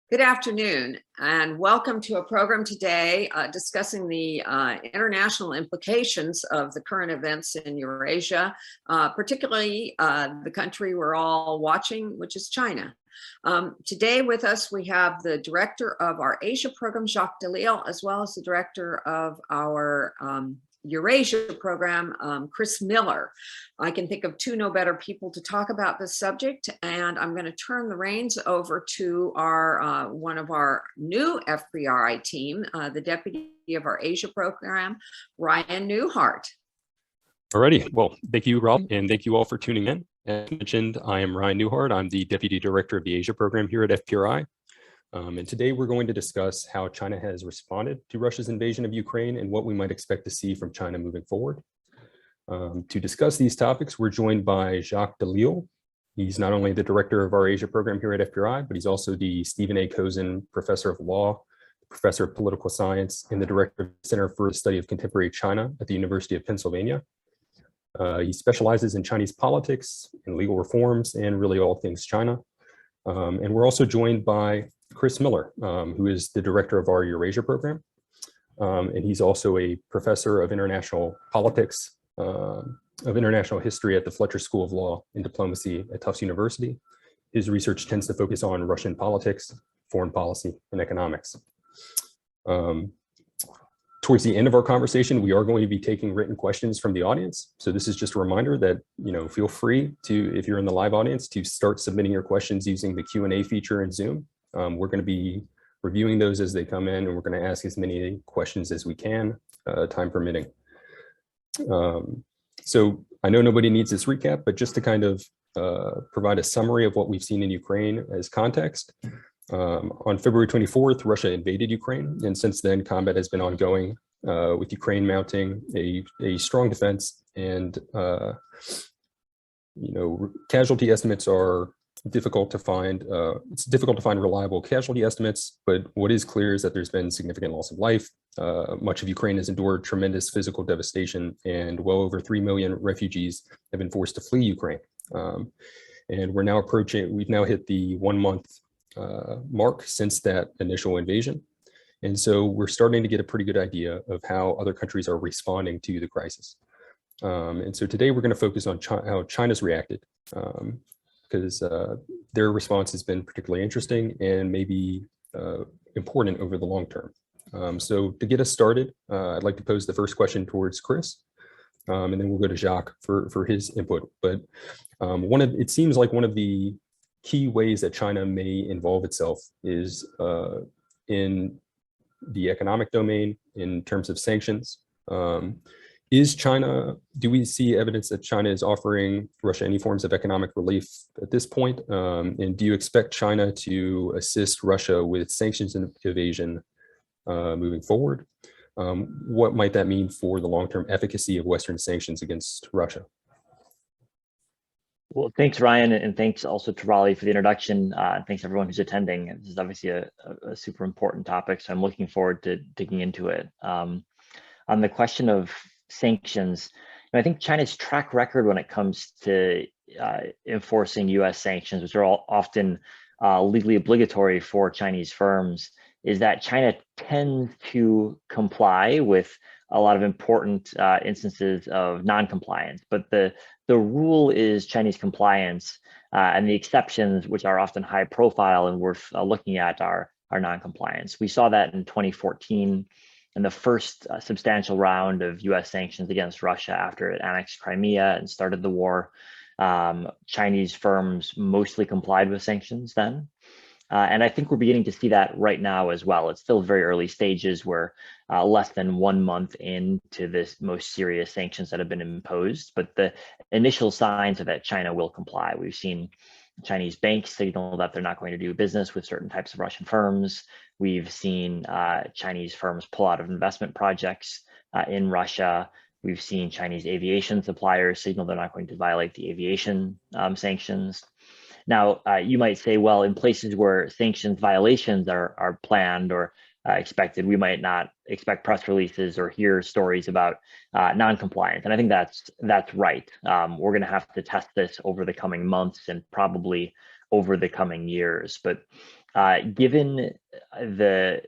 Good afternoon, and welcome to a program today discussing the international implications of the current events in Eurasia, particularly the country we're all watching, which is China. Today with us, we have the director of our Asia program, Jacques deLisle, as well as the director of our Eurasia program, Chris Miller. I can think of two no better people to talk about this subject, and I'm going to turn the reins over to our one of our new FBRI team, the deputy of our Asia program, Ryan Newhart. Alrighty, well, thank you, Rob, and thank you all for tuning in. As mentioned, I am Ryan Newhart. I'm the deputy director of the Asia program here at FBRI. And today we're going to discuss how China has responded to Russia's invasion of Ukraine and what we might expect to see from China moving forward. To discuss these topics, we're joined by Jacques deLisle. He's not only the director of our Asia program here at FBRI, but he's also the Stephen A. Cozen Professor of Law, Professor of Political Science, and the director of the Center for the Study of Contemporary China at the University of Pennsylvania. He specializes in Chinese politics and legal reforms and really all things China. And we're also joined by Chris Miller, who is the director of our Eurasia program. And he's also a professor of international politics, of international history at the Fletcher School of Law and Diplomacy at Tufts University. His research tends to focus on Russian politics, foreign policy, and economics. Towards the end of our conversation, we are going to be taking written questions from the audience. So this is just a reminder that, feel free to, if you're in the live audience, to start submitting your questions using the Q&A feature in Zoom. We're going to be reviewing those as they come in, and we're going to ask as many questions as we can, time permitting. So I know nobody needs this recap, but just to kind of provide a summary of what we've seen in Ukraine as context. On February 24th, Russia invaded Ukraine, and since then, combat has been ongoing, with Ukraine mounting a strong defense, and casualty estimates are difficult to find. It's difficult to find reliable casualty estimates, but what is clear is that there's been significant loss of life. Much of Ukraine has endured tremendous physical devastation, and well over 3 million refugees have been forced to flee Ukraine. And we've now hit the 1 month mark since that initial invasion. And so we're starting to get a pretty good idea of how other countries are responding to the crisis. And so today we're going to focus on how China's reacted, because their response has been particularly interesting and maybe important over the long term. So to get us started, I'd like to pose the first question towards Chris, and then we'll go to Jacques for his input. But it seems like one of the key ways that China may involve itself is in the economic domain in terms of sanctions. Do we see evidence that China is offering Russia any forms of economic relief at this point? And do you expect China to assist Russia with sanctions and evasion moving forward? What might that mean for the long-term efficacy of Western sanctions against Russia? Well, thanks, Ryan, and thanks also to Raleigh for the introduction. Thanks everyone who's attending. This is obviously a super important topic, so I'm looking forward to digging into it. On the question of sanctions, I think China's track record when it comes to enforcing U.S. sanctions, which are often legally obligatory for Chinese firms, is that China tends to comply with a lot of important instances of non-compliance, but the rule is Chinese compliance, and the exceptions, which are often high profile and worth looking at, are non-compliance. We saw that in 2014 in the first substantial round of U.S. sanctions against Russia after it annexed Crimea and started the war. Chinese firms mostly complied with sanctions then. And I think we're beginning to see that right now as well. It's still very early stages. We're less than 1 month into this most serious sanctions that have been imposed, but the initial signs are that China will comply. We've seen Chinese banks signal that they're not going to do business with certain types of Russian firms. We've seen Chinese firms pull out of investment projects in Russia. We've seen Chinese aviation suppliers signal they're not going to violate the aviation sanctions. Now, you might say, well, in places where sanctions violations are planned or expected, we might not expect press releases or hear stories about non-compliance. And I think that's right. We're going to have to test this over the coming months and probably over the coming years. But Given the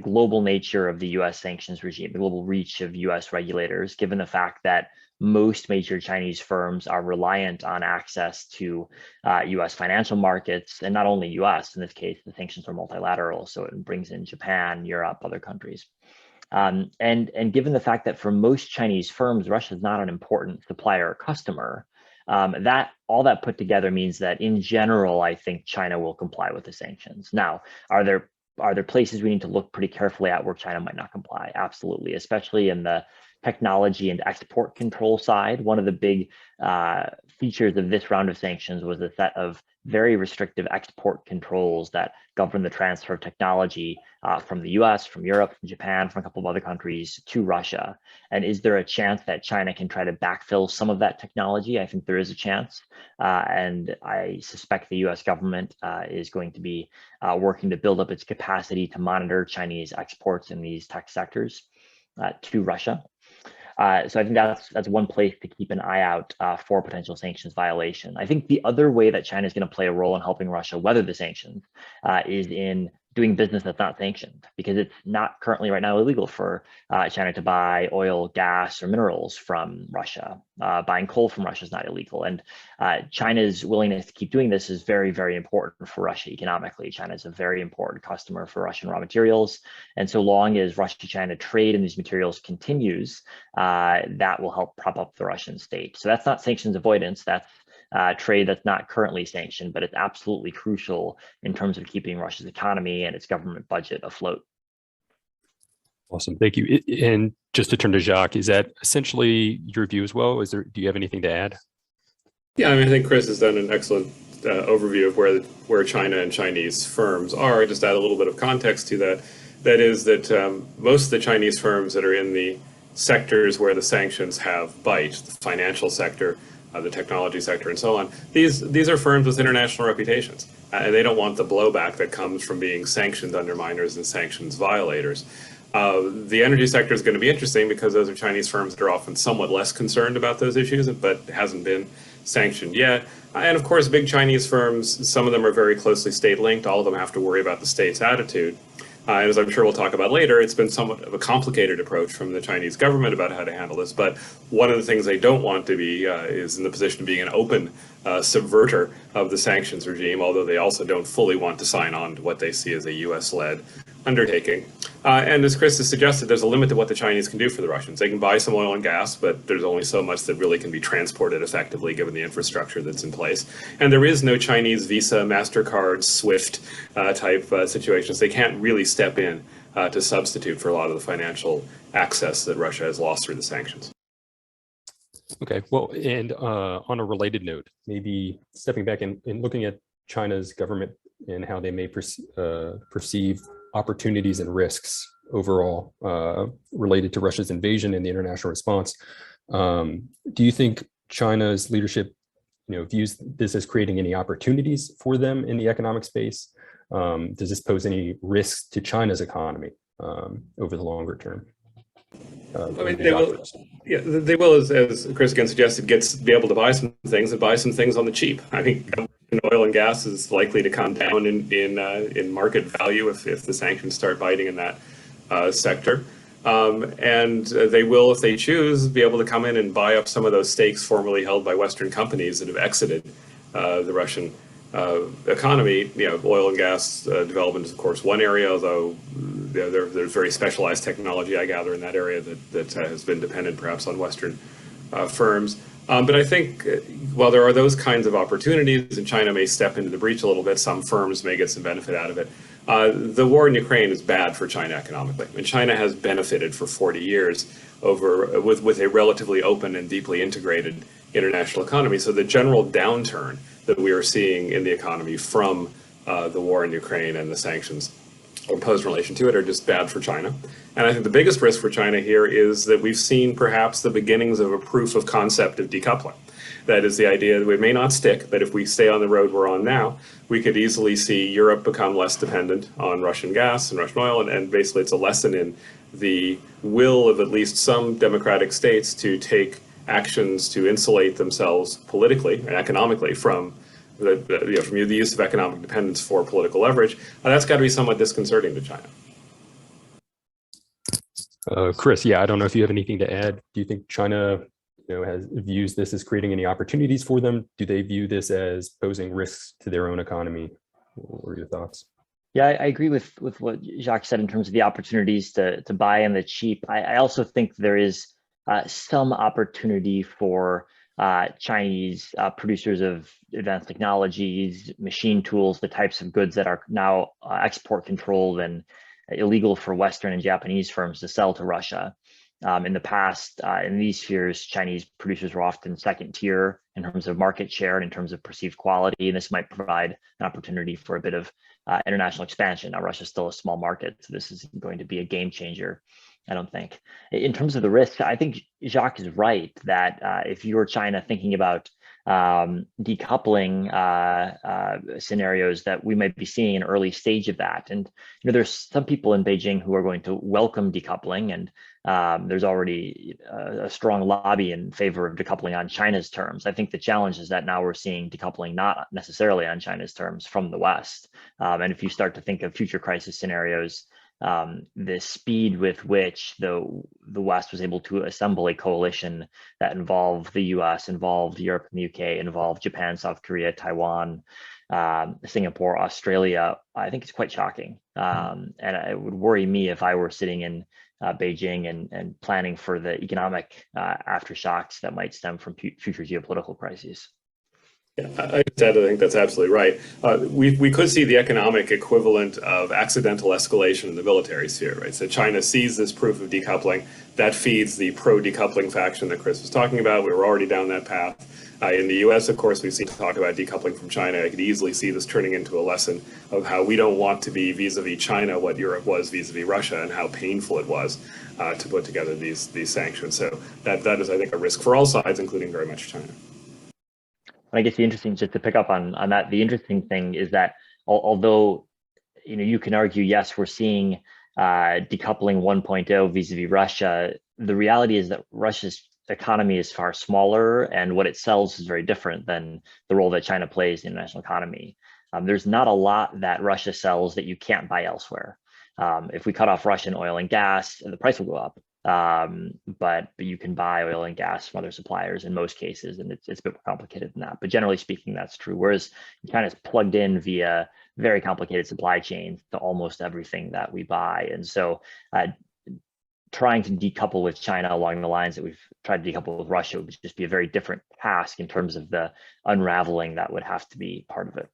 global nature of the US sanctions regime, the global reach of US regulators, given the fact that most major Chinese firms are reliant on access to US financial markets, and not only US, in this case, the sanctions are multilateral, so it brings in Japan, Europe, other countries. And given the fact that for most Chinese firms, Russia is not an important supplier or customer, all that put together means that in general, I think China will comply with the sanctions. Now, are there places we need to look pretty carefully at where China might not comply? Absolutely, especially in the technology and export control side. One of the big features of this round of sanctions was a set of very restrictive export controls that govern the transfer of technology from the US, from Europe, from Japan, from a couple of other countries to Russia. And is there a chance that China can try to backfill some of that technology? I think there is a chance. And I suspect the US government is going to be working to build up its capacity to monitor Chinese exports in these tech sectors to Russia. So I think that's one place to keep an eye out for potential sanctions violation. I think the other way that China is going to play a role in helping Russia weather the sanctions is in doing business that's not sanctioned, because it's not currently right now illegal for China to buy oil, gas, or minerals from Russia. Buying coal from Russia is not illegal. And China's willingness to keep doing this is very, very important for Russia economically. China is a very important customer for Russian raw materials. And so long as Russia-China trade in these materials continues, that will help prop up the Russian state. So that's not sanctions avoidance. That's trade that's not currently sanctioned, but it's absolutely crucial in terms of keeping Russia's economy and its government budget afloat. Awesome, thank you. And just to turn to Jacques, is that essentially your view as well? Do you have anything to add? Yeah, I mean, I think Chris has done an excellent overview of where China and Chinese firms are. Just add a little bit of context to that. That is that most of the Chinese firms that are in the sectors where the sanctions have bite, the financial sector, the technology sector, and so on, these are firms with international reputations, and they don't want the blowback that comes from being sanctioned underminers and sanctions violators. The energy sector is going to be interesting because those are Chinese firms that are often somewhat less concerned about those issues, but hasn't been sanctioned yet. And of course, big Chinese firms, some of them are very closely state-linked. All of them have to worry about the state's attitude. And as I'm sure we'll talk about later, it's been somewhat of a complicated approach from the Chinese government about how to handle this. But one of the things they don't want to be is in the position of being an open subverter of the sanctions regime, although they also don't fully want to sign on to what they see as a US-led undertaking. And as Chris has suggested, there's a limit to what the Chinese can do for the Russians. They can buy some oil and gas, but there's only so much that really can be transported effectively given the infrastructure that's in place. And there is no Chinese Visa, MasterCard, SWIFT type situations. They can't really step in to substitute for a lot of the financial access that Russia has lost through the sanctions. Okay, well, and on a related note, maybe stepping back and looking at China's government and how they may perceive opportunities and risks overall related to Russia's invasion and the international response. Do you think China's leadership, views this as creating any opportunities for them in the economic space? Does this pose any risks to China's economy over the longer term? I mean, they will. Yeah, they will, as Chris again suggested, be able to buy some things and buy some things on the cheap. I think oil and gas is likely to come down in market value if the sanctions start biting in that sector. And they will, if they choose, be able to come in and buy up some of those stakes formerly held by Western companies that have exited the Russian economy. Oil and gas development is, of course, one area, although there's very specialized technology, I gather, in that area that has been dependent perhaps on Western firms. But I think while there are those kinds of opportunities, and China may step into the breach a little bit, some firms may get some benefit out of it. The war in Ukraine is bad for China economically. I mean, China has benefited for 40 years with a relatively open and deeply integrated international economy. So the general downturn that we are seeing in the economy from the war in Ukraine and the sanctions imposed in relation to it are just bad for China. And I think the biggest risk for China here is that we've seen perhaps the beginnings of a proof of concept of decoupling. That is the idea that it may not stick, but if we stay on the road we're on now, we could easily see Europe become less dependent on Russian gas and Russian oil, and basically it's a lesson in the will of at least some democratic states to take actions to insulate themselves politically and economically from from the use of economic dependence for political leverage, that's got to be somewhat disconcerting to China. Chris, yeah, I don't know if you have anything to add. Do you think China, views this as creating any opportunities for them? Do they view this as posing risks to their own economy? What are your thoughts? Yeah, I agree with what Jacques said in terms of the opportunities to buy in the cheap. I also think there is some opportunity for Chinese producers of advanced technologies, machine tools, the types of goods that are now export controlled and illegal for Western and Japanese firms to sell to Russia. In the past, in these spheres, Chinese producers were often second tier in terms of market share and in terms of perceived quality, and this might provide an opportunity for a bit of international expansion. Now, Russia is still a small market, so this is going to be a game changer, I don't think. In terms of the risk, I think Jacques is right that if you're China thinking about decoupling scenarios, that we might be seeing an early stage of that. And there's some people in Beijing who are going to welcome decoupling, and there's already a strong lobby in favor of decoupling on China's terms. I think the challenge is that now we're seeing decoupling not necessarily on China's terms from the West. And if you start to think of future crisis scenarios, the speed with which the West was able to assemble a coalition that involved the US, involved Europe and the UK, involved Japan, South Korea, Taiwan, Singapore, Australia, I think it's quite shocking. And it would worry me if I were sitting in Beijing and planning for the economic aftershocks that might stem from future geopolitical crises. Yeah, I think that's absolutely right. We could see the economic equivalent of accidental escalation in the military sphere, right? So China sees this proof of decoupling, that feeds the pro-decoupling faction that Chris was talking about. We were already down that path. In the US, of course, we've seen talk about decoupling from China. I could easily see this turning into a lesson of how we don't want to be vis-a-vis China what Europe was vis-a-vis Russia, and how painful it was to put together these sanctions. So that is, I think, a risk for all sides, including very much China. I guess the interesting, just to pick up on that, the interesting thing is that although you can argue, yes, we're seeing decoupling 1.0 vis-a-vis Russia, the reality is that Russia's economy is far smaller, and what it sells is very different than the role that China plays in the international economy. There's not a lot that Russia sells that you can't buy elsewhere. If we cut off Russian oil and gas, the price will go up. But you can buy oil and gas from other suppliers in most cases, and it's a bit more complicated than that. But generally speaking, that's true. Whereas China's plugged in via very complicated supply chains to almost everything that we buy. And so trying to decouple with China along the lines that we've tried to decouple with Russia would just be a very different task in terms of the unraveling that would have to be part of it.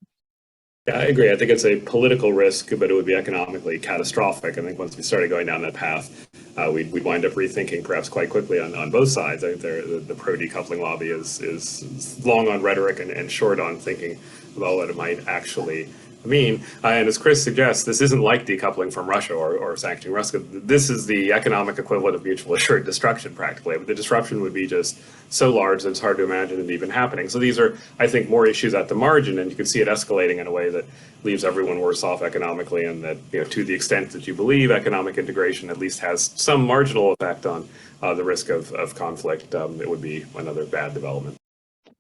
Yeah, I agree. I think it's a political risk, but it would be economically catastrophic. I think once we started going down that path, we'd wind up rethinking perhaps quite quickly on both sides. I think the pro-decoupling lobby is long on rhetoric and short on thinking about what it might actually mean. And as Chris suggests, this isn't like decoupling from Russia or sanctioning Russia. This is the economic equivalent of mutual assured destruction, practically. But the disruption would be just so large that it's hard to imagine it even happening. So these are, I think, more issues at the margin, and you can see it escalating in a way that leaves everyone worse off economically, and that, to the extent that you believe economic integration at least has some marginal effect on the risk of conflict, it would be another bad development.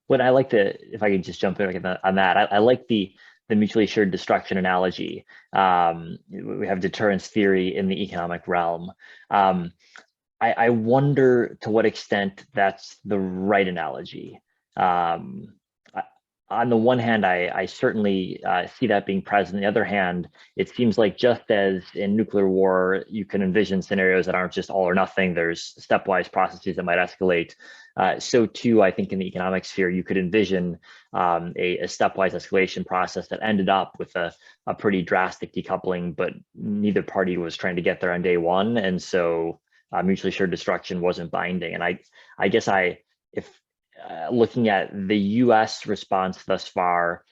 What I like to, if I could just jump in on that, I like the mutually assured destruction analogy. We have deterrence theory in the economic realm. I wonder to what extent that's the right analogy. On the one hand, I certainly see that being present. On the other hand, it seems like just as in nuclear war, you can envision scenarios that aren't just all or nothing, there's stepwise processes that might escalate. So too, I think in the economic sphere, you could envision a stepwise escalation process that ended up with a pretty drastic decoupling, but neither party was trying to get there on day one. And so mutually assured destruction wasn't binding. And I guess if looking at the US response thus far,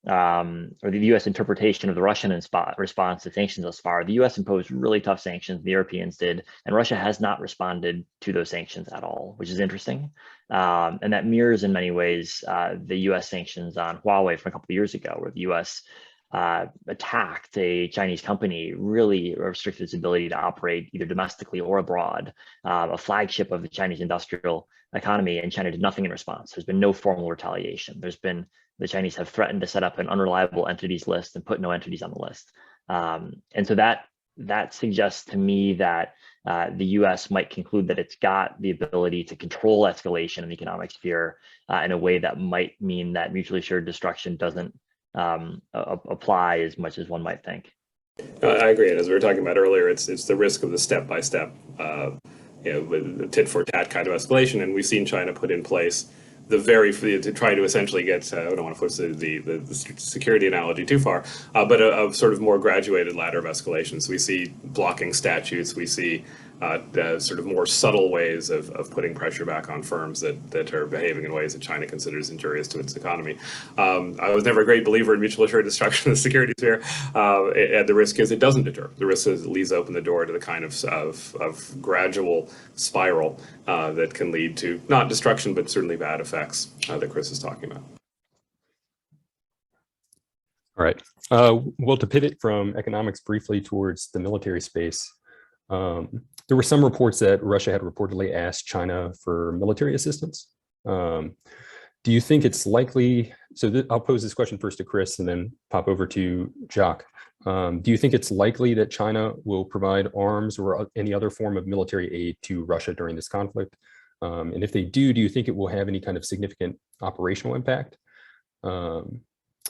or the US interpretation of the Russian response to sanctions thus far, the US imposed really tough sanctions, the Europeans did, and Russia has not responded to those sanctions at all, which is interesting. And that mirrors in many ways the US sanctions on Huawei from a couple of years ago, where the US attacked a Chinese company really restricted its ability to operate either domestically or abroad, a flagship of the Chinese industrial economy, and China did nothing in response. There's been no formal retaliation. The Chinese have threatened to set up an unreliable entities list and put no entities on the list. And so that suggests to me that the US might conclude that it's got the ability to control escalation in the economic sphere in a way that might mean that mutually assured destruction doesn't apply as much as one might think. I agree. And as we were talking about earlier, it's the risk of the step-by-step, the tit-for-tat kind of escalation. And we've seen China put in place to try to essentially get, I don't want to push the security analogy too far, but a sort of more graduated ladder of escalations. We see blocking statutes, we see sort of more subtle ways of putting pressure back on firms that are behaving in ways that China considers injurious to its economy. I was never a great believer in mutual assured destruction in the security sphere, and the risk is it doesn't deter. The risk is it leaves open the door to the kind of gradual spiral that can lead to not destruction, but certainly bad effects that Chris is talking about. All right. Well, to pivot from economics briefly towards the military space, there were some reports that Russia had reportedly asked China for military assistance. Do you think it's likely, I'll pose this question first to Chris and then pop over to Jacques. Do you think it's likely that China will provide arms or any other form of military aid to Russia during this conflict? And if they do you think it will have any kind of significant operational impact?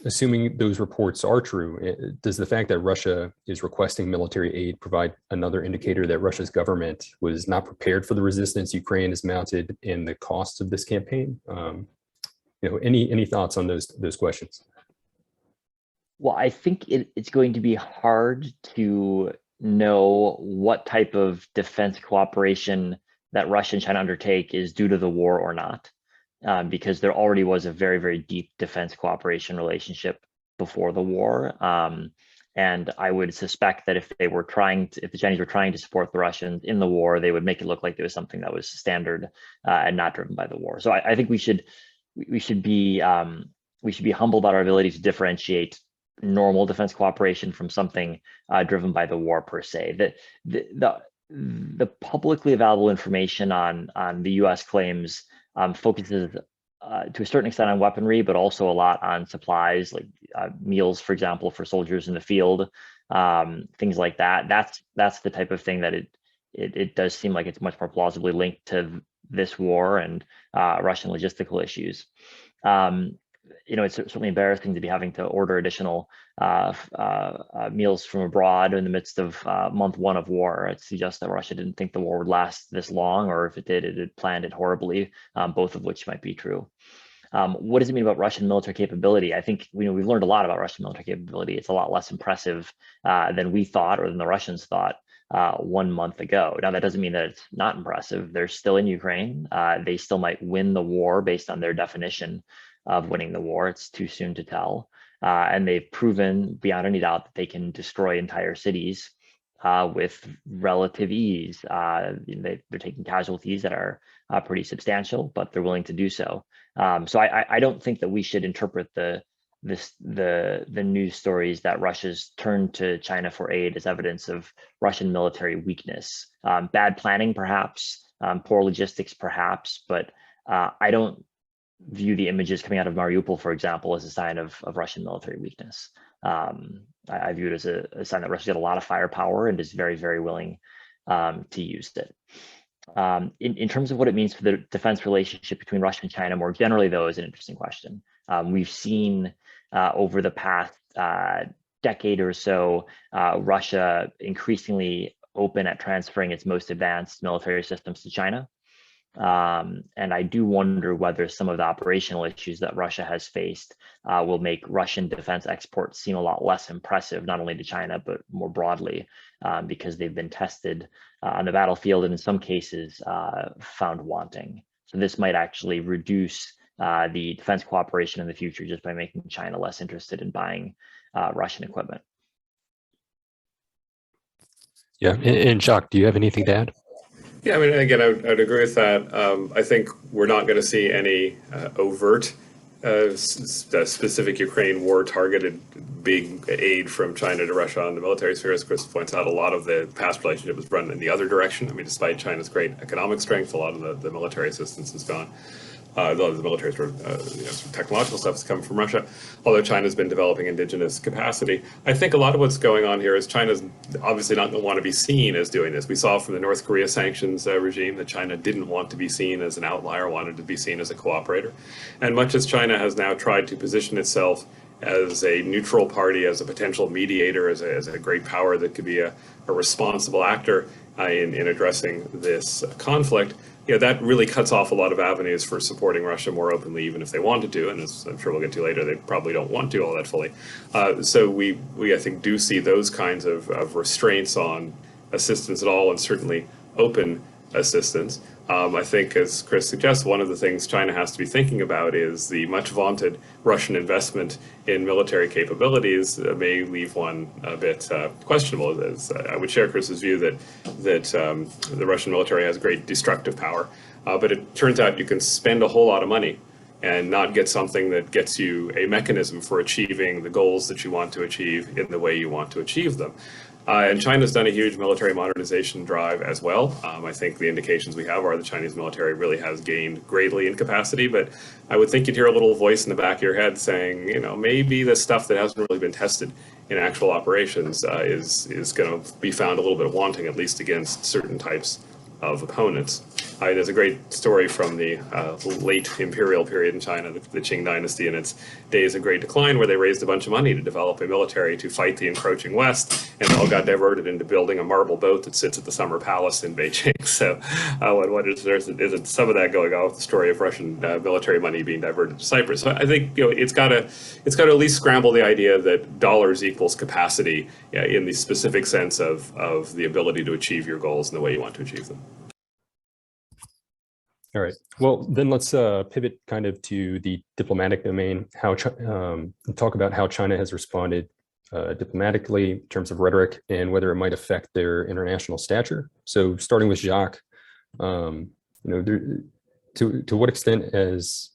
Assuming those reports are true, does the fact that Russia is requesting military aid provide another indicator that Russia's government was not prepared for the resistance Ukraine has mounted and the costs of this campaign? Any thoughts on those questions? Well, I think it's going to be hard to know what type of defense cooperation that Russia and China undertake is due to the war or not. Because there already was a very, very deep defense cooperation relationship before the war. And I would suspect that if the Chinese were trying to support the Russians in the war, they would make it look like there was something that was standard and not driven by the war. So I think we should be humble about our ability to differentiate normal defense cooperation from something driven by the war per se. The publicly available information on the US claims focuses to a certain extent on weaponry, but also a lot on supplies like meals, for example, for soldiers in the field, things like that. That's the type of thing that it does seem like it's much more plausibly linked to this war and Russian logistical issues. It's certainly embarrassing to be having to order additional meals from abroad in the midst of month one of war. It suggests that Russia didn't think the war would last this long, or if it did, it had planned it horribly, both of which might be true. What does it mean about Russian military capability? I think we've learned a lot about Russian military capability. It's a lot less impressive than we thought or than the Russians thought 1 month ago. Now, that doesn't mean that it's not impressive. They're still in Ukraine. They still might win the war based on their definition of winning the war. It's too soon to tell. And they've proven beyond any doubt that they can destroy entire cities with relative ease. They're taking casualties that are pretty substantial, but they're willing to do so. So I don't think that we should interpret the news stories that Russia's turned to China for aid as evidence of Russian military weakness. Bad planning, perhaps, poor logistics, perhaps, but I don't view the images coming out of Mariupol, for example, as a sign of Russian military weakness. I view it as a sign that Russia's got a lot of firepower and is very, very willing to use it. In terms of what it means for the defense relationship between Russia and China more generally, though, is an interesting question. We've seen over the past decade or so, Russia increasingly open at transferring its most advanced military systems to China. And I do wonder whether some of the operational issues that Russia has faced will make Russian defense exports seem a lot less impressive, not only to China, but more broadly, because they've been tested on the battlefield and in some cases found wanting. So this might actually reduce the defense cooperation in the future just by making China less interested in buying Russian equipment. Yeah, and Jacques, do you have anything to add? Yeah, I mean, again, I would agree with that. I think we're not going to see any overt specific Ukraine war targeted big aid from China to Russia on the military sphere. As Chris points out, a lot of the past relationship was run in the other direction. I mean, despite China's great economic strength, a lot of the military assistance has gone. A lot of the military sort of technological stuff has come from Russia, although China's been developing indigenous capacity. I think a lot of what's going on here is China's obviously not going to want to be seen as doing this. We saw from the North Korea sanctions regime that China didn't want to be seen as an outlier, wanted to be seen as a cooperator. And much as China has now tried to position itself as a neutral party, as a potential mediator, as a great power that could be a responsible actor in addressing this conflict, that really cuts off a lot of avenues for supporting Russia more openly, even if they wanted to. And as I'm sure we'll get to later, they probably don't want to all that fully. So we I think, do see those kinds of restraints on assistance at all, and certainly open assistance. I think, as Chris suggests, one of the things China has to be thinking about is the much vaunted Russian investment in military capabilities may leave one a bit questionable. As I would share Chris's view that the Russian military has great destructive power, but it turns out you can spend a whole lot of money and not get something that gets you a mechanism for achieving the goals that you want to achieve in the way you want to achieve them. And China's done a huge military modernization drive as well. I think the indications we have are the Chinese military really has gained greatly in capacity, but I would think you'd hear a little voice in the back of your head saying, maybe the stuff that hasn't really been tested in actual operations is going to be found a little bit wanting, at least against certain types of opponents. There's a great story from the late imperial period in China, the Qing dynasty in its days of great decline, where they raised a bunch of money to develop a military to fight the encroaching West, and it all got diverted into building a marble boat that sits at the Summer Palace in Beijing. So what isn't some of that going on with the story of Russian military money being diverted to Cyprus? So I think it's got to at least scramble the idea that dollars equals capacity in the specific sense of the ability to achieve your goals in the way you want to achieve them. All right. Well, then let's pivot kind of to the diplomatic domain. Talk about how China has responded diplomatically in terms of rhetoric and whether it might affect their international stature. So, starting with Jacques, to what extent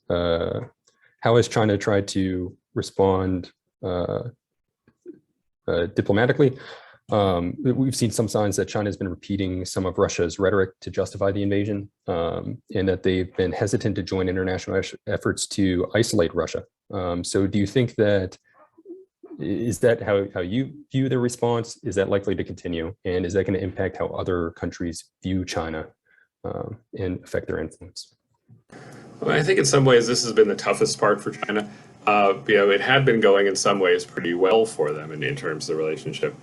how has China tried to respond diplomatically? We've seen some signs that China has been repeating some of Russia's rhetoric to justify the invasion, and that they've been hesitant to join international efforts to isolate Russia. So do you think is that how you view the response? Is that likely to continue? And is that going to impact how other countries view China and affect their influence? Well, I think in some ways this has been the toughest part for China. It had been going in some ways pretty well for them in terms of the relationship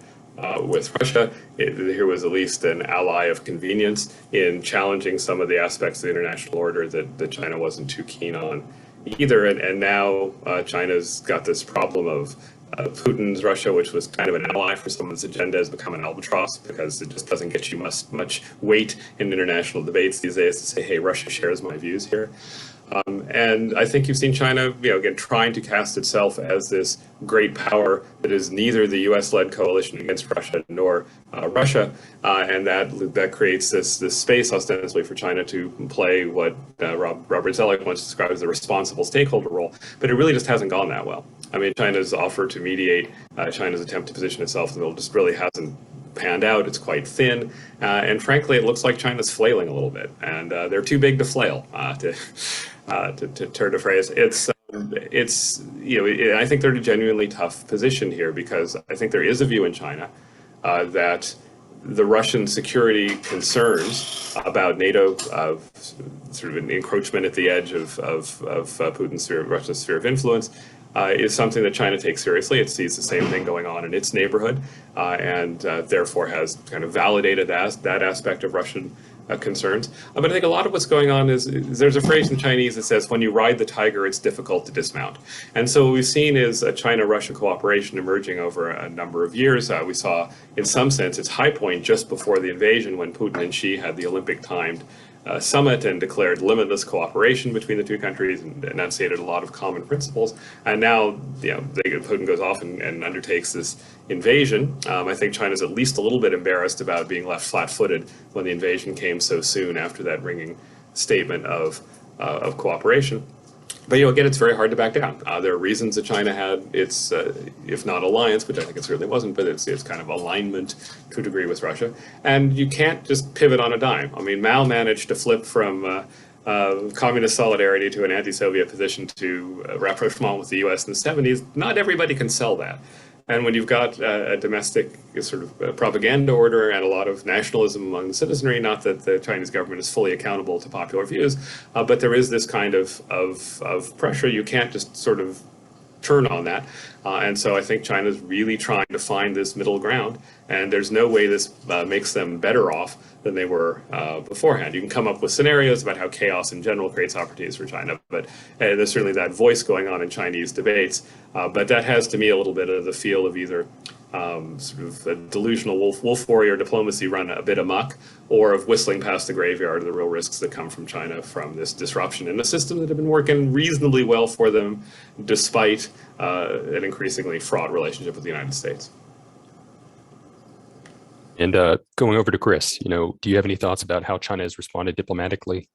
with Russia. Here was at least an ally of convenience in challenging some of the aspects of the international order that China wasn't too keen on either. And now China's got this problem of Putin's Russia, which was kind of an ally for someone's agenda, has become an albatross because it just doesn't get you much weight in international debates these days to say, hey, Russia shares my views here. And I think you've seen China, again, trying to cast itself as this great power that is neither the U.S.-led coalition against Russia nor Russia, and that creates this space ostensibly for China to play what Robert Zoellick once described as the responsible stakeholder role. But it really just hasn't gone that well. I mean, China's offer to mediate, China's attempt to position itself in the middle just really hasn't panned out. It's quite thin, and frankly, it looks like China's flailing a little bit, and they're too big to flail. To turn to phrase, I think they're in a genuinely tough position here because I think there is a view in China that the Russian security concerns about NATO, sort of an encroachment at the edge of Putin's sphere, Russia's sphere of influence, is something that China takes seriously. It sees the same thing going on in its neighborhood, and therefore has kind of validated that aspect of Russian concerns. But I think a lot of what's going on is there's a phrase in Chinese that says, when you ride the tiger, it's difficult to dismount. And so what we've seen is a China-Russia cooperation emerging over a number of years. We saw, in some sense, its high point just before the invasion when Putin and Xi had the Olympic-timed summit and declared limitless cooperation between the two countries and enunciated a lot of common principles. And now, Putin goes off and undertakes this invasion. I think China's at least a little bit embarrassed about being left flat-footed when the invasion came so soon after that ringing statement of cooperation. But again, it's very hard to back down. There are reasons that China had its, if not alliance, which I think it certainly wasn't, but it's kind of alignment to a degree with Russia. And you can't just pivot on a dime. I mean, Mao managed to flip from communist solidarity to an anti-Soviet position to rapprochement with the U.S. in the 70s. Not everybody can sell that. And when you've got a domestic sort of propaganda order and a lot of nationalism among the citizenry, not that the Chinese government is fully accountable to popular views, but there is this kind of pressure. You can't just sort of turn on that. And so I think China's really trying to find this middle ground. And there's no way this makes them better off than they were beforehand. You can come up with scenarios about how chaos in general creates opportunities for China, but there's certainly that voice going on in Chinese debates. But that has, to me, a little bit of the feel of either sort of a delusional wolf warrior diplomacy run a bit amok, or of whistling past the graveyard of the real risks that come from China from this disruption in a system that have been working reasonably well for them, despite an increasingly fraught relationship with the United States. And going over to Chris, do you have any thoughts about how China has responded diplomatically?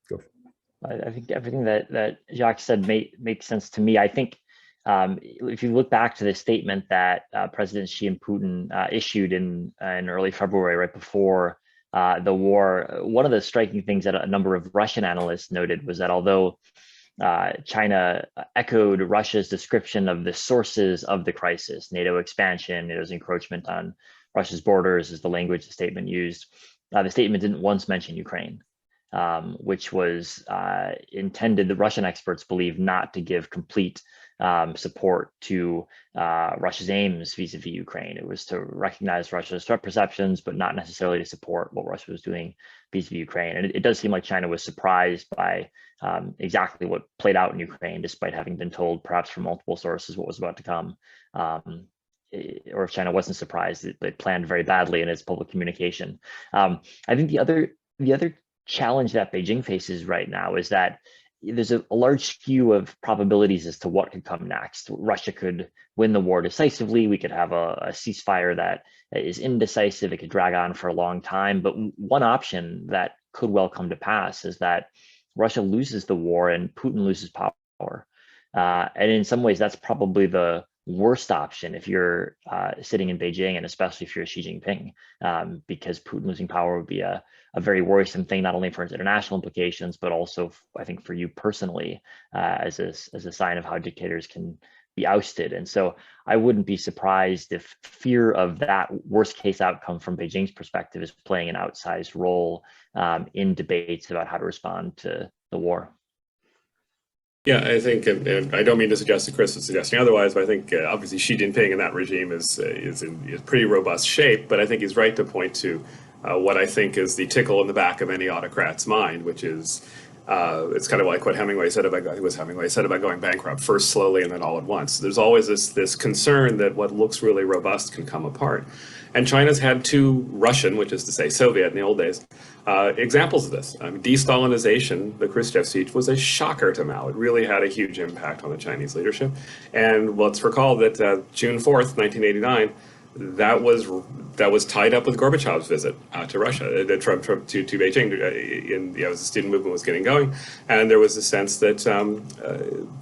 Go. I think everything that Jacques said makes sense to me. I think if you look back to the statement that President Xi and Putin issued in early February, right before the war, one of the striking things that a number of Russian analysts noted was that although China echoed Russia's description of the sources of the crisis, NATO expansion, NATO's encroachment on Russia's borders is the language the statement used. The statement didn't once mention Ukraine, which was intended, the Russian experts believe, not to give complete support to Russia's aims vis-a-vis Ukraine. It was to recognize Russia's threat perceptions, but not necessarily to support what Russia was doing vis-a-vis Ukraine. And it does seem like China was surprised by exactly what played out in Ukraine, despite having been told, perhaps from multiple sources, what was about to come. Or if China wasn't surprised, it planned very badly in its public communication. I think the other challenge that Beijing faces right now is that there's a large skew of probabilities as to what could come next. Russia could win the war decisively. We could have a ceasefire that is indecisive. It could drag on for a long time. But one option that could well come to pass is that Russia loses the war and Putin loses power. And in some ways, that's probably the worst option if you're sitting in Beijing, and especially if you're Xi Jinping, because Putin losing power would be a very worrisome thing, not only for its international implications, but also, I think, for you personally, as a sign of how dictators can be ousted. And so I wouldn't be surprised if fear of that worst case outcome from Beijing's perspective is playing an outsized role in debates about how to respond to the war. Yeah, I think, and I don't mean to suggest that Chris is suggesting otherwise, but I think obviously Xi Jinping and that regime is in pretty robust shape. But I think he's right to point to what I think is the tickle in the back of any autocrat's mind, which is it's kind of like what Hemingway said about going bankrupt, first slowly and then all at once. There's always this concern that what looks really robust can come apart. And China's had two Russian, which is to say Soviet in the old days, examples of this. De-Stalinization, the Khrushchev siege, was a shocker to Mao. It really had a huge impact on the Chinese leadership. And let's recall that June 4th, 1989, that was tied up with Gorbachev's visit to Russia, to Beijing. As the student movement was getting going, and there was a sense that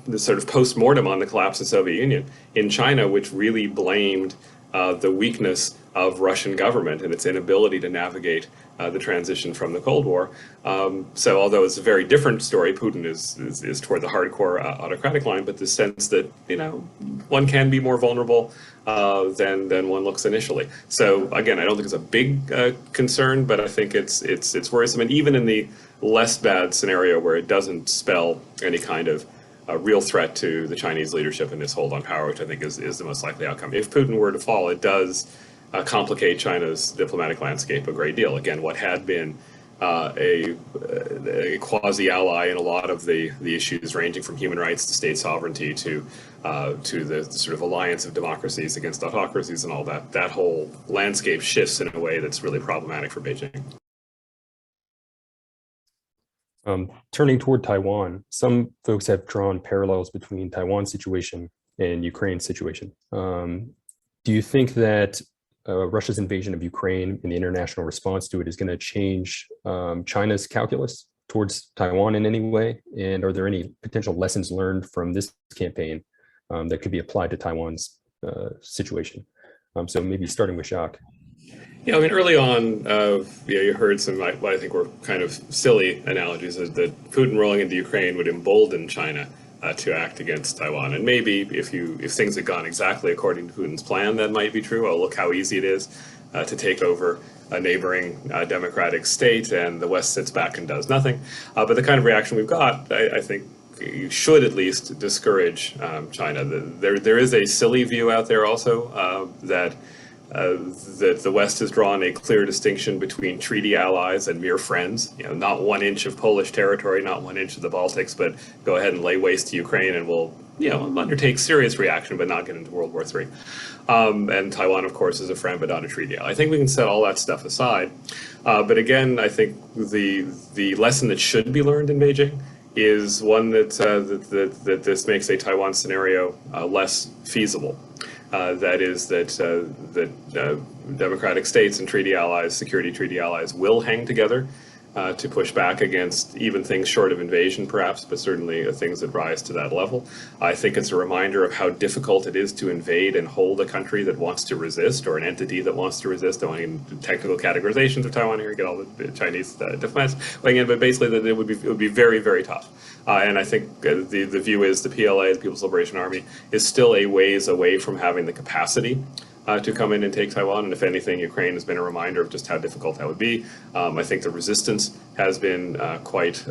the sort of post-mortem on the collapse of the Soviet Union in China, which really blamed the weakness of Russian government and its inability to navigate the transition from the Cold War. So although it's a very different story, Putin is toward the hardcore autocratic line, but the sense that, one can be more vulnerable than one looks initially. So again, I don't think it's a big concern, but I think it's worrisome. And even in the less bad scenario where it doesn't spell any kind of a real threat to the Chinese leadership and its hold on power, which I think is the most likely outcome. If Putin were to fall, it does complicate China's diplomatic landscape a great deal. Again, what had been a quasi-ally in a lot of the issues ranging from human rights to state sovereignty to the sort of alliance of democracies against autocracies and all that whole landscape shifts in a way that's really problematic for Beijing. Turning toward Taiwan, some folks have drawn parallels between Taiwan's situation and Ukraine's situation. Do you think that Russia's invasion of Ukraine and the international response to it is going to change China's calculus towards Taiwan in any way? And are there any potential lessons learned from this campaign that could be applied to Taiwan's situation? So maybe starting with Jacques. Yeah, I mean, early on, you heard some what I think were kind of silly analogies that Putin rolling into Ukraine would embolden China to act against Taiwan. And maybe if things had gone exactly according to Putin's plan, that might be true. Oh, look how easy it is to take over a neighboring democratic state, and the West sits back and does nothing. But the kind of reaction we've got, I think, you should at least discourage China. There is a silly view out there also that the West has drawn a clear distinction between treaty allies and mere friends. Not 1 inch of Polish territory, not 1 inch of the Baltics, but go ahead and lay waste to Ukraine, and we'll undertake serious reaction, but not get into World War III. And Taiwan, of course, is a friend, but not a treaty ally. I think we can set all that stuff aside. But again, I think the lesson that should be learned in Beijing is one that this makes a Taiwan scenario less feasible. That is that democratic states and treaty allies, security treaty allies, will hang together to push back against even things short of invasion, perhaps, but certainly things that rise to that level. I think it's a reminder of how difficult it is to invade and hold a country that wants to resist, or an entity that wants to resist. Don't want any technical categorizations of Taiwan here, get all the Chinese diplomats weighing in, but basically that it would be very, very tough. And I think the view is the PLA, the People's Liberation Army, is still a ways away from having the capacity to come in and take Taiwan. And if anything, Ukraine has been a reminder of just how difficult that would be. I think the resistance has been quite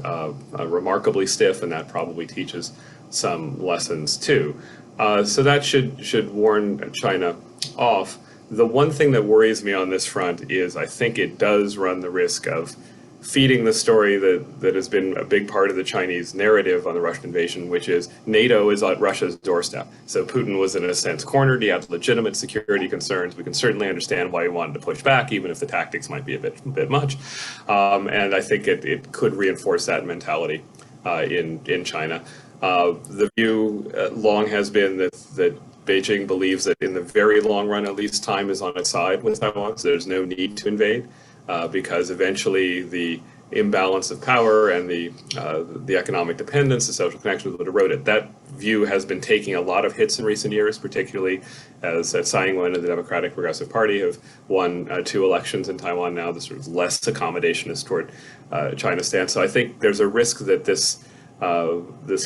remarkably stiff, and that probably teaches some lessons too. So that should warn China off. The one thing that worries me on this front is I think it does run the risk of feeding the story that has been a big part of the Chinese narrative on the Russian invasion, which is NATO is at Russia's doorstep. So Putin was in a sense cornered. He had legitimate security concerns. We can certainly understand why he wanted to push back, even if the tactics might be a bit much. And I think it could reinforce that mentality in China. The view long has been that Beijing believes that in the very long run, at least, time is on its side with Taiwan, so there's no need to invade. Because eventually the imbalance of power and the economic dependence, the social connections would erode it. That view has been taking a lot of hits in recent years, particularly as Tsai Ing-wen and the Democratic Progressive Party have won 2 elections in Taiwan now. The sort of less accommodationist toward China's stance. So I think there's a risk that this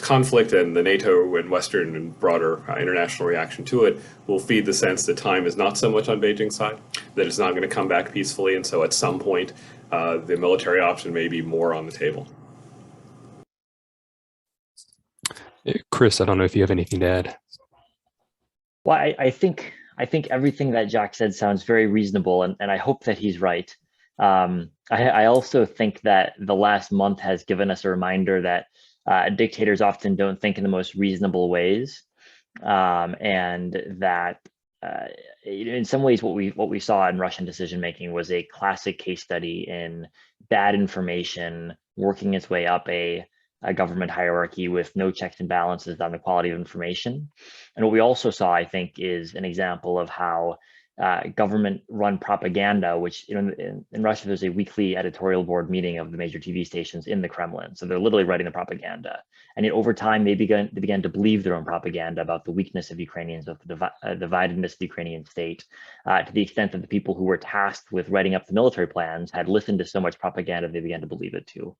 conflict and the NATO and Western and broader international reaction to it will feed the sense that time is not so much on Beijing's side, that it's not going to come back peacefully, and so at some point the military option may be more on the table. Chris, I don't know if you have anything to add. Well, I think everything that Jacques said sounds very reasonable, and I hope that he's right. I also think that the last month has given us a reminder that dictators often don't think in the most reasonable ways, and that in some ways what we saw in Russian decision making was a classic case study in bad information working its way up a government hierarchy with no checks and balances on the quality of information. And what we also saw, I think, is an example of how government-run propaganda, which in Russia, there's a weekly editorial board meeting of the major TV stations in the Kremlin. So they're literally writing the propaganda. And yet over time, they began to believe their own propaganda about the weakness of Ukrainians, of the dividedness of the Ukrainian state, to the extent that the people who were tasked with writing up the military plans had listened to so much propaganda, they began to believe it too.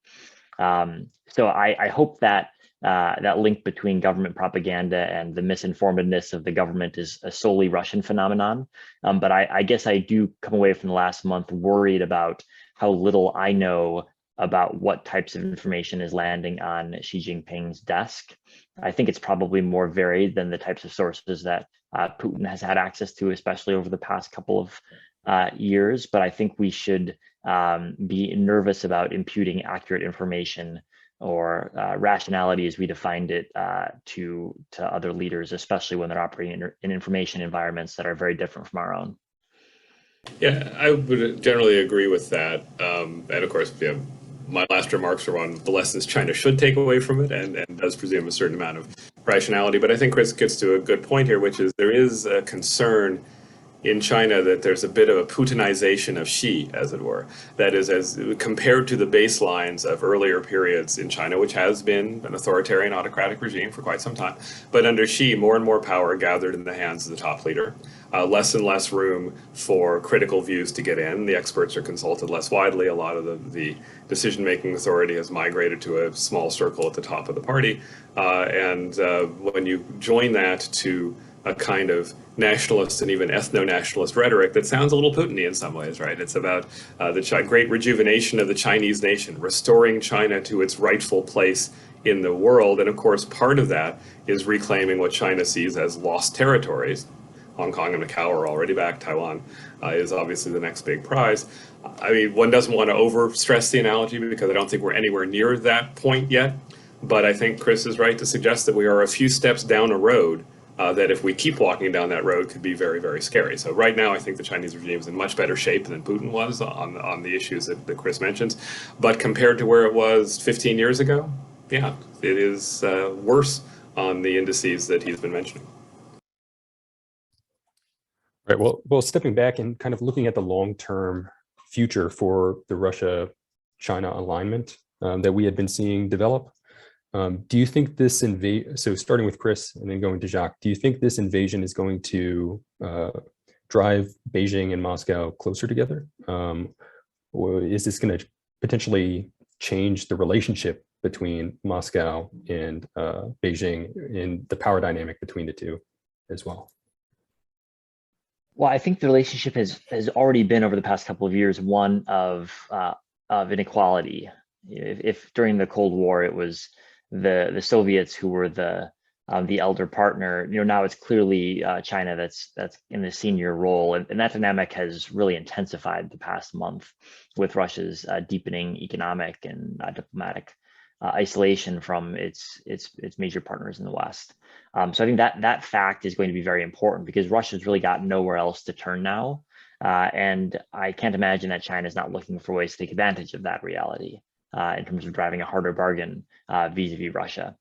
So I hope that that link between government propaganda and the misinformedness of the government is a solely Russian phenomenon. But I guess I do come away from the last month worried about how little I know about what types of information is landing on Xi Jinping's desk. I think it's probably more varied than the types of sources that Putin has had access to, especially over the past couple of years. But I think we should be nervous about imputing accurate information or rationality as we defined it to other leaders, especially when they're operating in information environments that are very different from our own. Yeah, I would generally agree with that. And of course, my last remarks are on the lessons China should take away from it, and does presume a certain amount of rationality. But I think Chris gets to a good point here, which is there is a concern in China that there's a bit of a Putinization of Xi, as it were. That is, as compared to the baselines of earlier periods in China, which has been an authoritarian autocratic regime for quite some time. But under Xi, more and more power gathered in the hands of the top leader. Less and less room for critical views to get in. The experts are consulted less widely. A lot of the decision-making authority has migrated to a small circle at the top of the party. And when you join that to a kind of nationalist and even ethno-nationalist rhetoric that sounds a little Putin-y in some ways, right? It's about the great rejuvenation of the Chinese nation, restoring China to its rightful place in the world. And of course, part of that is reclaiming what China sees as lost territories. Hong Kong and Macau are already back. Taiwan is obviously the next big prize. I mean, one doesn't want to over-stress the analogy because I don't think we're anywhere near that point yet. But I think Chris is right to suggest that we are a few steps down a road that if we keep walking down that road could be very, very scary. So right now, I think the Chinese regime is in much better shape than Putin was on the issues that Chris mentions. But compared to where it was 15 years ago, yeah, it is worse on the indices that he's been mentioning. Right. Well, stepping back and kind of looking at the long-term future for the Russia-China alignment that we had been seeing develop, do you think this so starting with Chris and then going to Jacques, do you think this invasion is going to drive Beijing and Moscow closer together? Or is this going to potentially change the relationship between Moscow and Beijing in the power dynamic between the two as well? Well, I think the relationship has already been over the past couple of years one of inequality. If during the Cold War it was the Soviets who were the elder partner, now it's clearly China that's in the senior role, and that dynamic has really intensified the past month with Russia's deepening economic and diplomatic isolation from its major partners in the West. So I think that fact is going to be very important because Russia's really got nowhere else to turn now. And I can't imagine that China is not looking for ways to take advantage of that reality in terms of driving a harder bargain vis-a-vis Russia.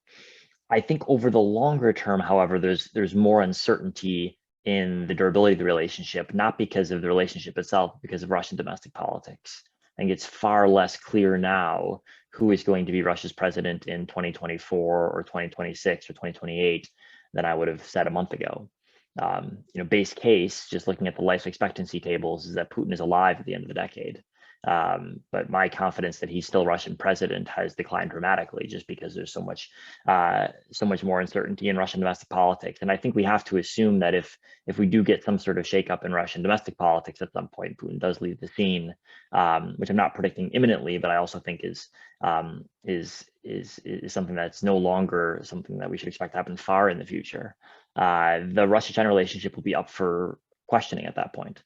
I think over the longer term, however, there's more uncertainty in the durability of the relationship, not because of the relationship itself, but because of Russian domestic politics. I think it's far less clear now who is going to be Russia's president in 2024 or 2026 or 2028 than I would have said a month ago. Base case, just looking at the life expectancy tables, is that Putin is alive at the end of the decade. But my confidence that he's still Russian president has declined dramatically just because there's so much more uncertainty in Russian domestic politics. And I think we have to assume that if we do get some sort of shakeup in Russian domestic politics at some point, Putin does leave the scene, which I'm not predicting imminently, but I also think is something that's no longer something that we should expect to happen far in the future. The Russia-China relationship will be up for questioning at that point.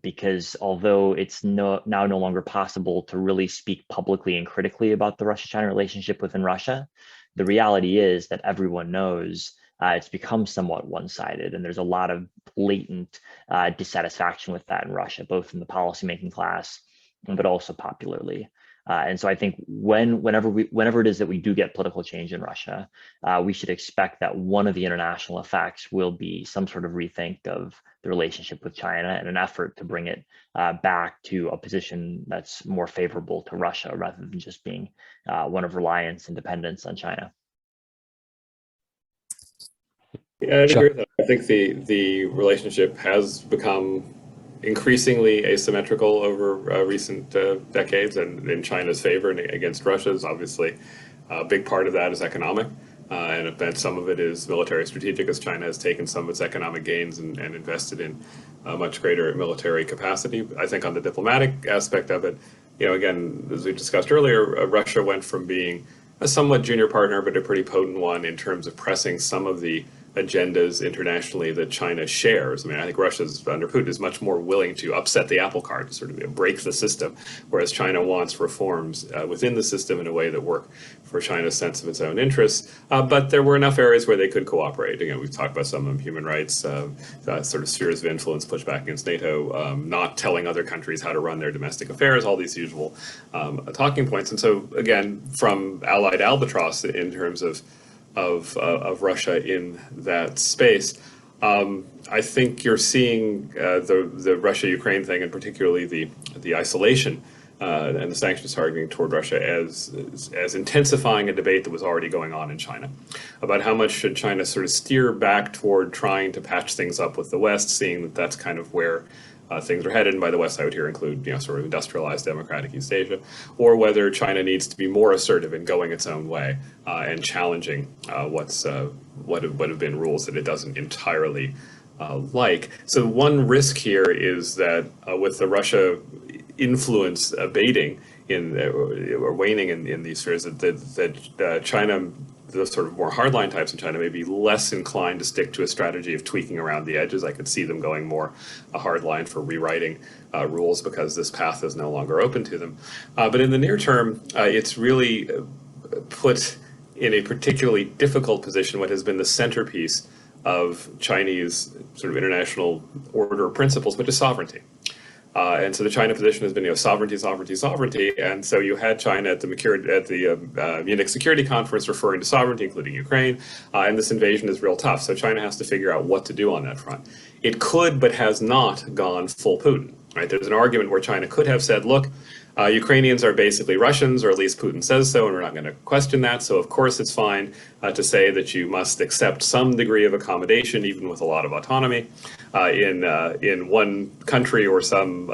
Because although it's now no longer possible to really speak publicly and critically about the Russia-China relationship within Russia, the reality is that everyone knows it's become somewhat one-sided, and there's a lot of latent dissatisfaction with that in Russia, both in the policymaking class, but also popularly. And so I think whenever it is that we do get political change in Russia, we should expect that one of the international effects will be some sort of rethink of the relationship with China and an effort to bring it back to a position that's more favorable to Russia rather than just being one of reliance and dependence on China. Yeah, I agree with that. I think the relationship has become increasingly asymmetrical over recent decades, and in China's favor and against Russia's. Obviously, a big part of that is economic, and some of it is military strategic, as China has taken some of its economic gains and invested in a much greater military capacity. I think on the diplomatic aspect of it, again, as we discussed earlier, Russia went from being a somewhat junior partner, but a pretty potent one in terms of pressing some of the agendas internationally that China shares. I mean, I think Russia's under Putin is much more willing to upset the apple cart, to sort of break the system, whereas China wants reforms within the system in a way that work for China's sense of its own interests. But there were enough areas where they could cooperate. Again, we've talked about some of them: human rights, sort of spheres of influence, pushback against NATO, not telling other countries how to run their domestic affairs, all these usual talking points. And so, again, from allied albatross in terms of Russia in that space, I think you're seeing the Russia-Ukraine thing, and particularly the isolation and the sanctions targeting toward Russia as intensifying a debate that was already going on in China about how much should China sort of steer back toward trying to patch things up with the West, seeing that that's kind of where things are headed. And by the West, I would here include, sort of industrialized democratic East Asia, or whether China needs to be more assertive in going its own way and challenging what have been rules that it doesn't entirely like. So one risk here is that with the Russia influence abating or waning in these spheres, that China, the sort of more hardline types in China, may be less inclined to stick to a strategy of tweaking around the edges. I could see them going more a hardline for rewriting rules because this path is no longer open to them. But in the near term, it's really put in a particularly difficult position what has been the centerpiece of Chinese sort of international order principles, which is sovereignty. And so the China position has been, sovereignty, sovereignty, sovereignty. And so you had China at the Munich Security Conference referring to sovereignty, including Ukraine. And this invasion is real tough. So China has to figure out what to do on that front. It could, but has not gone full Putin. Right? There's an argument where China could have said, look, Ukrainians are basically Russians, or at least Putin says so, and we're not going to question that. So of course it's fine to say that you must accept some degree of accommodation, even with a lot of autonomy, in one country or some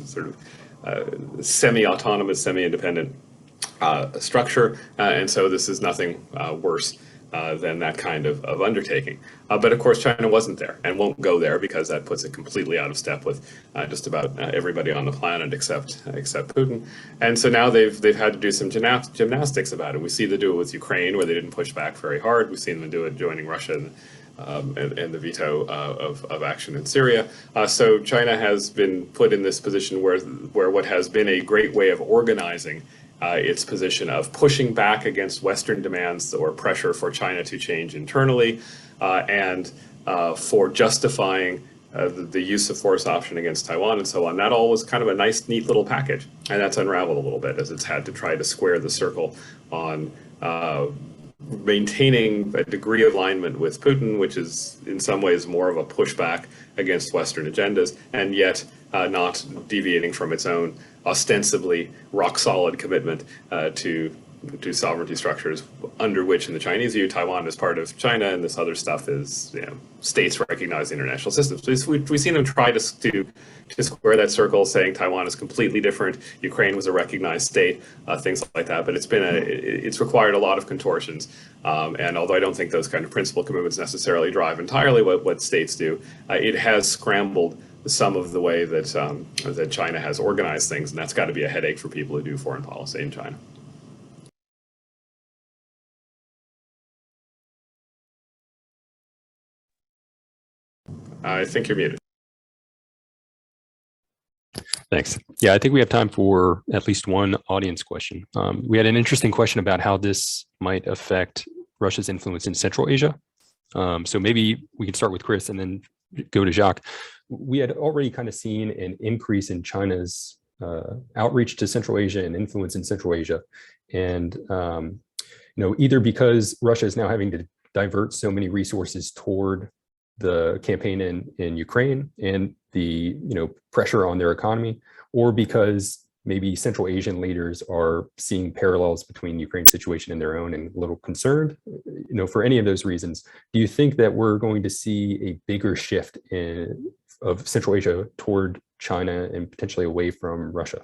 sort of semi-autonomous, semi-independent structure. And so this is nothing worse than that kind of undertaking. But of course, China wasn't there and won't go there because that puts it completely out of step with just about everybody on the planet except Putin. And so now they've had to do some gymnastics about it. We see them do it with Ukraine, where they didn't push back very hard. We've seen them do it joining Russia and the veto of action in Syria. So China has been put in this position where what has been a great way of organizing its position of pushing back against Western demands or pressure for China to change internally, and for justifying the use of force option against Taiwan and so on. That all was kind of a nice, neat little package, and that's unraveled a little bit as it's had to try to square the circle on maintaining a degree of alignment with Putin, which is in some ways more of a pushback against Western agendas, and yet not deviating from its own ostensibly rock-solid commitment to sovereignty structures, under which, in the Chinese view, Taiwan is part of China, and this other stuff is states recognizing international systems. So we've seen them try to square that circle, saying Taiwan is completely different, Ukraine was a recognized state, things like that. But it's required a lot of contortions, and although I don't think those kind of principal commitments necessarily drive entirely what states do, it has scrambled some of the way that China has organized things, and that's got to be a headache for people who do foreign policy in China. I think you're muted. Thanks. Yeah, I think we have time for at least one audience question. We had an interesting question about how this might affect Russia's influence in Central Asia. So maybe we can start with Chris and then go to Jacques. We had already kind of seen an increase in China's outreach to Central Asia and influence in Central Asia. And, either because Russia is now having to divert so many resources toward the campaign in Ukraine and the pressure on their economy, or because maybe Central Asian leaders are seeing parallels between Ukraine's situation and their own and a little concerned. For any of those reasons, do you think that we're going to see a bigger shift of Central Asia toward China and potentially away from Russia?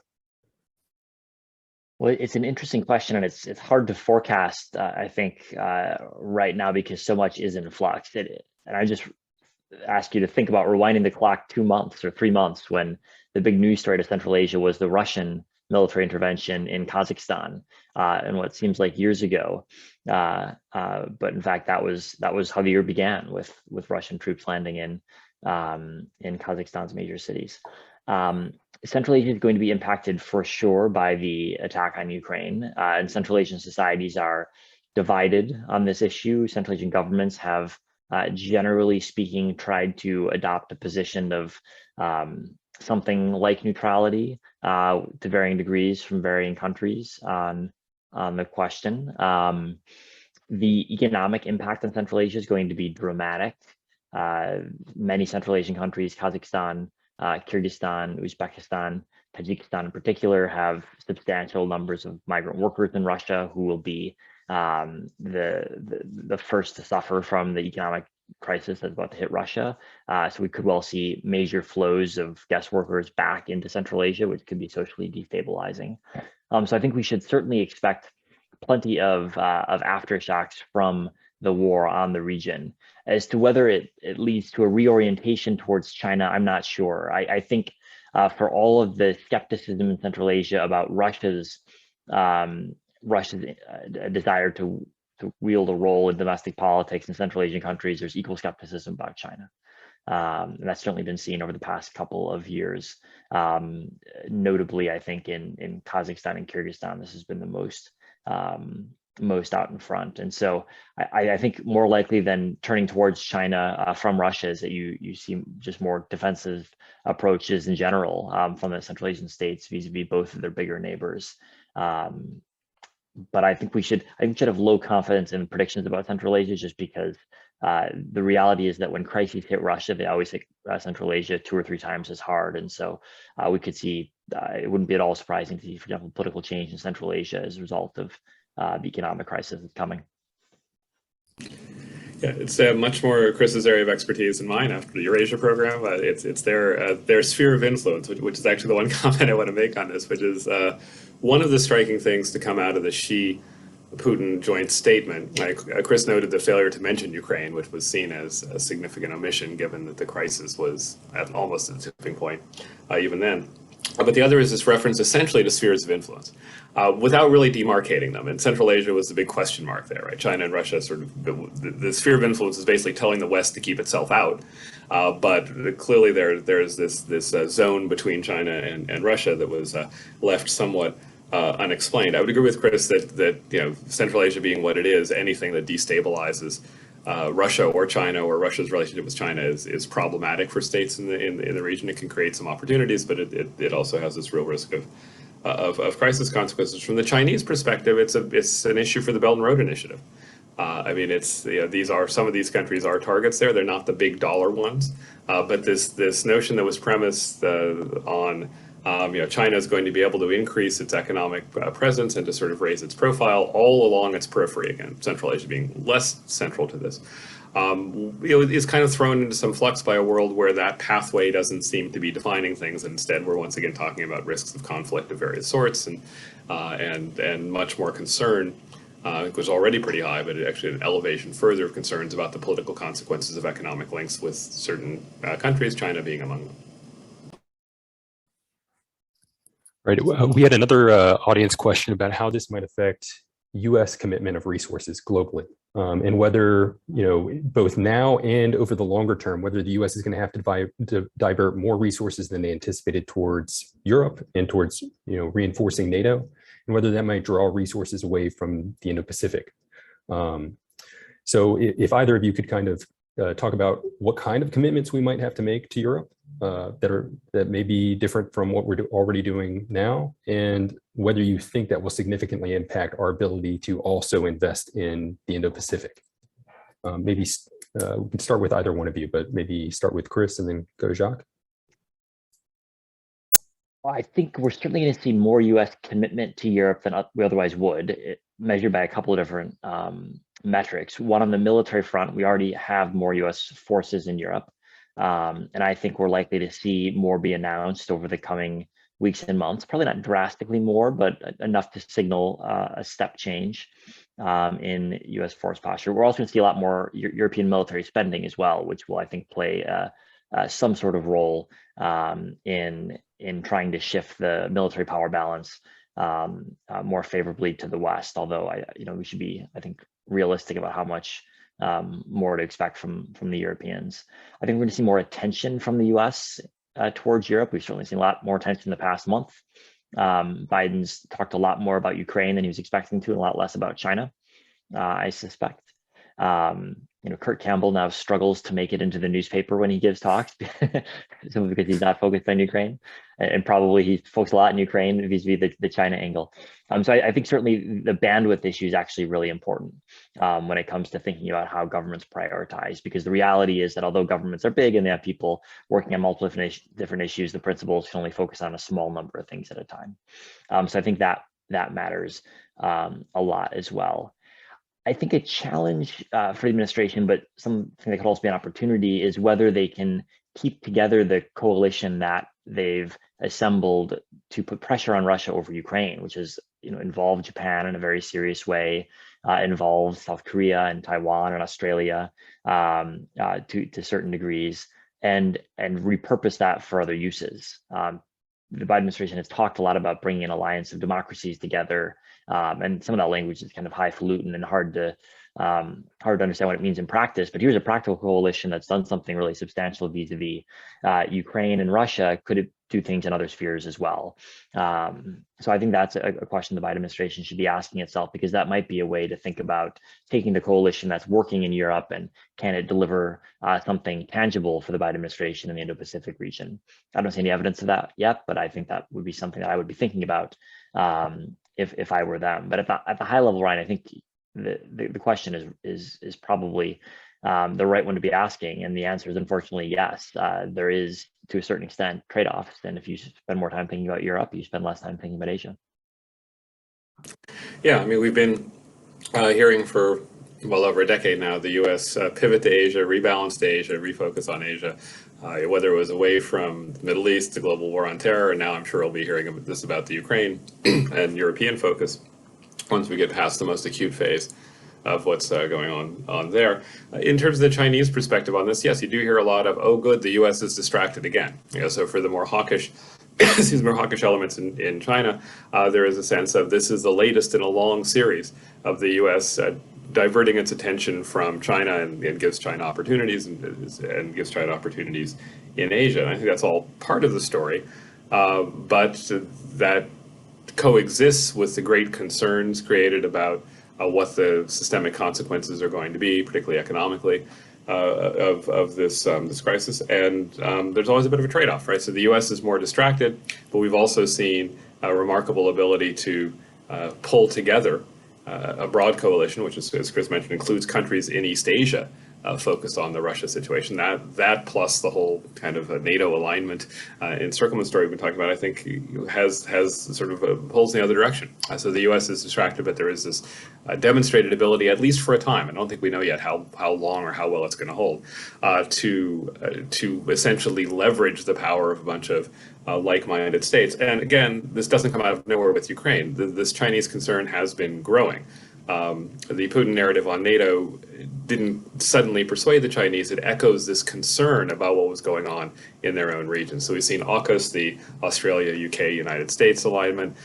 Well, it's an interesting question, and it's hard to forecast, I think, right now, because so much is in flux. And I just ask you to think about rewinding the clock 2 months or 3 months, when the big news story to Central Asia was the Russian military intervention in Kazakhstan, and what seems like years ago. But in fact, that was how the year began, with Russian troops landing in Kazakhstan's major cities. Central Asia is going to be impacted for sure by the attack on Ukraine, and Central Asian societies are divided on this issue. Central Asian governments have, generally speaking, tried to adopt a position of something like neutrality to varying degrees from varying countries on the question. The economic impact on Central Asia is going to be dramatic. Many Central Asian countries, Kazakhstan, Kyrgyzstan, Uzbekistan, Tajikistan in particular, have substantial numbers of migrant workers in Russia who will be the first to suffer from the economic crisis that's about to hit Russia. So we could well see major flows of guest workers back into Central Asia, which could be socially destabilizing. So I think we should certainly expect plenty of aftershocks from the war on the region. As to whether it leads to a reorientation towards China, I'm not sure. I think for all of the skepticism in Central Asia about Russia's desire to wield a role in domestic politics in Central Asian countries, there's equal skepticism about China. And that's certainly been seen over the past couple of years. Notably, I think in Kazakhstan and Kyrgyzstan, this has been the most out in front. And so I think more likely than turning towards China from Russia is that you see just more defensive approaches in general from the Central Asian states vis-a-vis both of their bigger neighbors. But I think we should have low confidence in predictions about Central Asia, just because the reality is that when crises hit Russia, they always hit Central Asia 2 or 3 times as hard. And so we could see, it wouldn't be at all surprising to see, for example, political change in Central Asia as a result of the economic crisis that's coming. Yeah, it's much more Chris's area of expertise than mine after the Eurasia program. It's their sphere of influence, which is actually the one comment I want to make on this, which is one of the striking things to come out of the Xi-Putin joint statement. Like Chris noted the failure to mention Ukraine, which was seen as a significant omission given that the crisis was at almost a tipping point even then. But the other is this reference essentially to spheres of influence without really demarcating them. And Central Asia was the big question mark there, right? China and Russia sort of, the sphere of influence is basically telling the West to keep itself out. But clearly there's this zone between China and Russia that was left somewhat unexplained. I would agree with Chris that Central Asia being what it is, anything that destabilizes Russia or China or Russia's relationship with China is problematic for states in the region. It can create some opportunities, but it also has this real risk of crisis consequences. From the Chinese perspective, it's an issue for the Belt and Road Initiative. I mean, some of these countries are targets there. They're not the big dollar ones, but this notion that was premised on China is going to be able to increase its economic presence and to sort of raise its profile all along its periphery, again, Central Asia being less central to this, is kind of thrown into some flux by a world where that pathway doesn't seem to be defining things. And instead, we're once again talking about risks of conflict of various sorts and much more concern. It was already pretty high, but actually an elevation further of concerns about the political consequences of economic links with certain countries, China being among them. Right. We had another audience question about how this might affect U.S. commitment of resources globally, and whether, both now and over the longer term, whether the U.S. is going to have to divert more resources than they anticipated towards Europe and towards, reinforcing NATO, and whether that might draw resources away from the Indo-Pacific. So if either of you could kind of talk about what kind of commitments we might have to make to Europe that may be different from what we're already doing now, and whether you think that will significantly impact our ability to also invest in the Indo-Pacific. Maybe we can start with either one of you, but maybe start with Chris and then go to Jacques. Well, I think we're certainly going to see more U.S. commitment to Europe than we otherwise would, measured by a couple of different metrics. One, on the military front, we already have more U.S. forces in Europe. And I think we're likely to see more be announced over the coming weeks and months, probably not drastically more, but enough to signal a step change in U.S. force posture. We're also going to see a lot more European military spending as well, which will, I think, play some sort of role in trying to shift the military power balance more favorably to the West. Although we should be, I think, realistic about how much more to expect from the Europeans. I think we're going to see more attention from the U.S. Towards Europe. We've certainly seen a lot more attention in the past month. Biden's talked a lot more about Ukraine than he was expecting to, and a lot less about China, I suspect. Kurt Campbell now struggles to make it into the newspaper when he gives talks, simply because he's not focused on Ukraine, and probably he focused a lot in Ukraine vis-a-vis the China angle. So I think certainly the bandwidth issue is actually really important when it comes to thinking about how governments prioritize, because the reality is that although governments are big and they have people working on multiple different issues, the principals can only focus on a small number of things at a time. So I think that matters a lot as well. I think a challenge for the administration, but something that could also be an opportunity, is whether they can keep together the coalition that they've assembled to put pressure on Russia over Ukraine, which is, involved Japan in a very serious way, involves South Korea and Taiwan and Australia to certain degrees, and repurpose that for other uses. The Biden administration has talked a lot about bringing an alliance of democracies together, and some of that language is kind of highfalutin and hard to understand what it means in practice. But here's a practical coalition that's done something really substantial vis-a-vis Ukraine and Russia. Could it do things in other spheres as well? So I think that's a question the Biden administration should be asking itself, because that might be a way to think about taking the coalition that's working in Europe and can it deliver something tangible for the Biden administration in the Indo-Pacific region. I don't see any evidence of that yet, but I think that would be something that I would be thinking about if I were them. But at the high level, Ryan, I think the question is probably the right one to be asking, and the answer is unfortunately yes. There is, to a certain extent, trade-offs, and if you spend more time thinking about Europe, you spend less time thinking about Asia. Yeah, I mean, we've been hearing for well over a decade now the U.S. Pivot to Asia, rebalance to Asia, refocus on Asia, whether it was away from the Middle East, the global war on terror, and now I'm sure we'll be hearing this about the Ukraine and European focus once we get past the most acute phase of what's going on there. In terms of the Chinese perspective on this, yes, you do hear a lot of, oh, good, the U.S. is distracted again. So for the more hawkish, more hawkish elements in China, there is a sense of this is the latest in a long series of the U.S. Diverting its attention from China and gives China opportunities and gives China opportunities in Asia. And I think that's all part of the story, but that coexists with the great concerns created about what the systemic consequences are going to be, particularly economically, of this crisis. And there's always a bit of a trade-off, right? So the U.S. is more distracted, but we've also seen a remarkable ability to pull together a broad coalition, which, is, as Chris mentioned, includes countries in East Asia focused on the Russia situation. That plus the whole kind of NATO alignment encirclement story we've been talking about, I think has sort of pulls in the other direction. So the U.S. is distracted, but there is this demonstrated ability, at least for a time, I don't think we know yet how long or how well it's going to hold, to essentially leverage the power of a bunch of like-minded states. And again, this doesn't come out of nowhere with Ukraine. This Chinese concern has been growing. The Putin narrative on NATO didn't suddenly persuade the Chinese. It echoes this concern about what was going on in their own region. So we've seen AUKUS, the Australia, UK, United States alignment.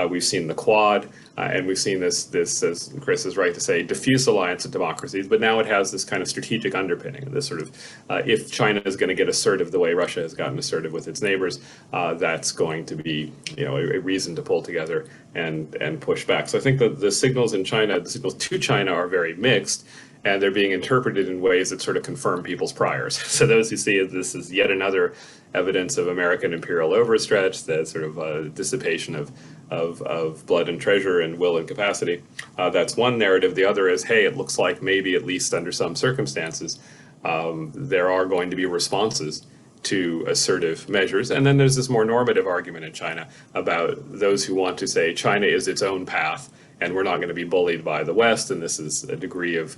We've seen the Quad, and we've seen this, as Chris is right to say, diffuse alliance of democracies. But now it has this kind of strategic underpinning. This sort of, if China is going to get assertive the way Russia has gotten assertive with its neighbors, that's going to be, a reason to pull together and push back. So I think that the signals in China, the signals to China, are very mixed, and they're being interpreted in ways that sort of confirm people's priors. So those who see this as yet another evidence of American imperial overstretch, that sort of dissipation of blood and treasure and will and capacity, that's one narrative. The other is, hey, it looks like maybe, at least under some circumstances, there are going to be responses to assertive measures. And then there's this more normative argument in China about those who want to say China is its own path and we're not going to be bullied by the West, and this is a degree of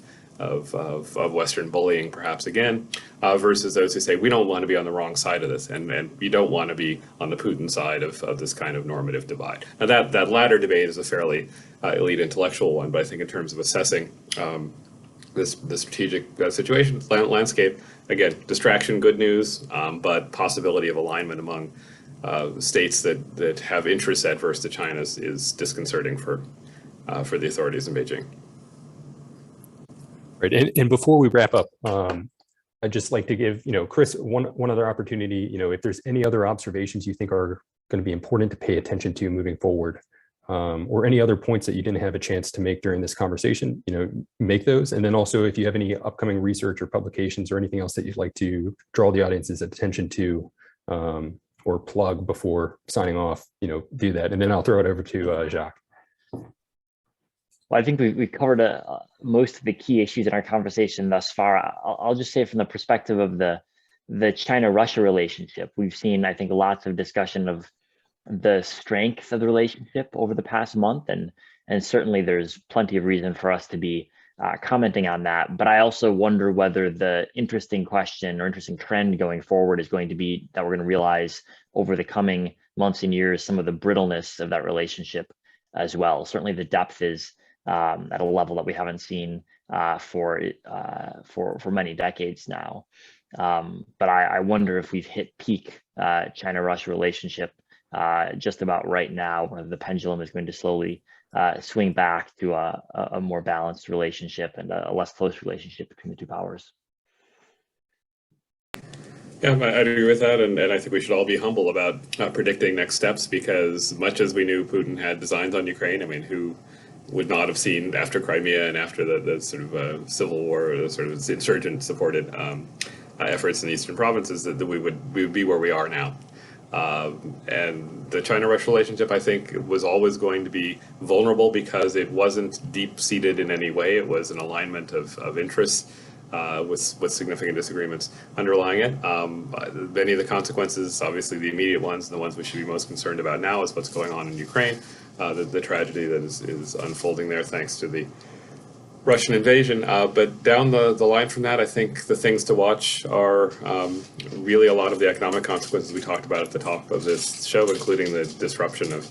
Western bullying, perhaps again, versus those who say we don't want to be on the wrong side of this, and we don't want to be on the Putin side of this kind of normative divide. Now that latter debate is a fairly elite intellectual one, but I think in terms of assessing the strategic situation landscape, again, distraction, good news, but possibility of alignment among states that have interests adverse to China's is disconcerting for the authorities in Beijing. Right, and before we wrap up, I'd just like to give Chris one other opportunity. If there's any other observations you think are going to be important to pay attention to moving forward or any other points that you didn't have a chance to make during this conversation, make those. And then also, if you have any upcoming research or publications or anything else that you'd like to draw the audience's attention to, or plug before signing off, do that. And then I'll throw it over to Jacques. Well, I think we covered most of the key issues in our conversation thus far. I'll just say from the perspective of the China-Russia relationship, we've seen, I think, lots of discussion of the strength of the relationship over the past month, and certainly there's plenty of reason for us to be commenting on that. But I also wonder whether the interesting question or interesting trend going forward is going to be that we're going to realize over the coming months and years some of the brittleness of that relationship as well. Certainly the depth is at a level that we haven't seen for many decades now. But I wonder if we've hit peak China-Russia relationship just about right now, where the pendulum is going to slowly swing back to a more balanced relationship and a less close relationship between the two powers. Yeah, I agree with that, and I think we should all be humble about predicting next steps, because much as we knew Putin had designs on Ukraine, I mean, who would not have seen after Crimea and after the sort of civil war, or the sort of insurgent-supported efforts in the eastern provinces, that we would be where we are now. And the China-Russia relationship, I think, was always going to be vulnerable because it wasn't deep-seated in any way. It was an alignment of interests with significant disagreements underlying it. Many of the consequences, obviously the immediate ones, and the ones we should be most concerned about now, is what's going on in Ukraine, the tragedy that is unfolding there thanks to the Russian invasion. But down the line from that, I think the things to watch are really a lot of the economic consequences we talked about at the top of this show, including the disruption of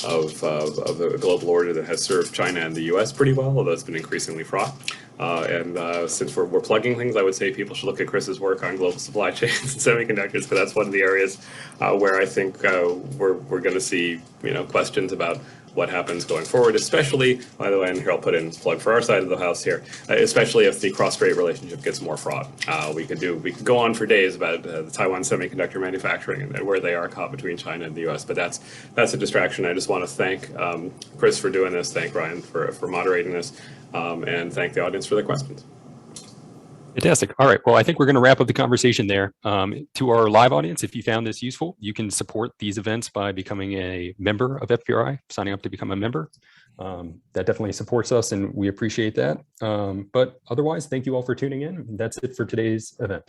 the global order that has served China and the US pretty well, although it's been increasingly fraught. And since we're plugging things, I would say people should look at Chris's work on global supply chains and semiconductors, but that's one of the areas where I think we're going to see questions about what happens going forward, especially, by the way, and here I'll put in a plug for our side of the house here, especially if the cross-strait relationship gets more fraught. We could go on for days about the Taiwan semiconductor manufacturing and where they are caught between China and the US, but that's a distraction. I just want to thank Chris for doing this, thank Ryan for moderating this, and thank the audience for their questions. Fantastic. All right. Well, I think we're going to wrap up the conversation there. To our live audience, if you found this useful, you can support these events by becoming a member of FPRI, signing up to become a member. That definitely supports us, and we appreciate that. But otherwise, thank you all for tuning in. That's it for today's event.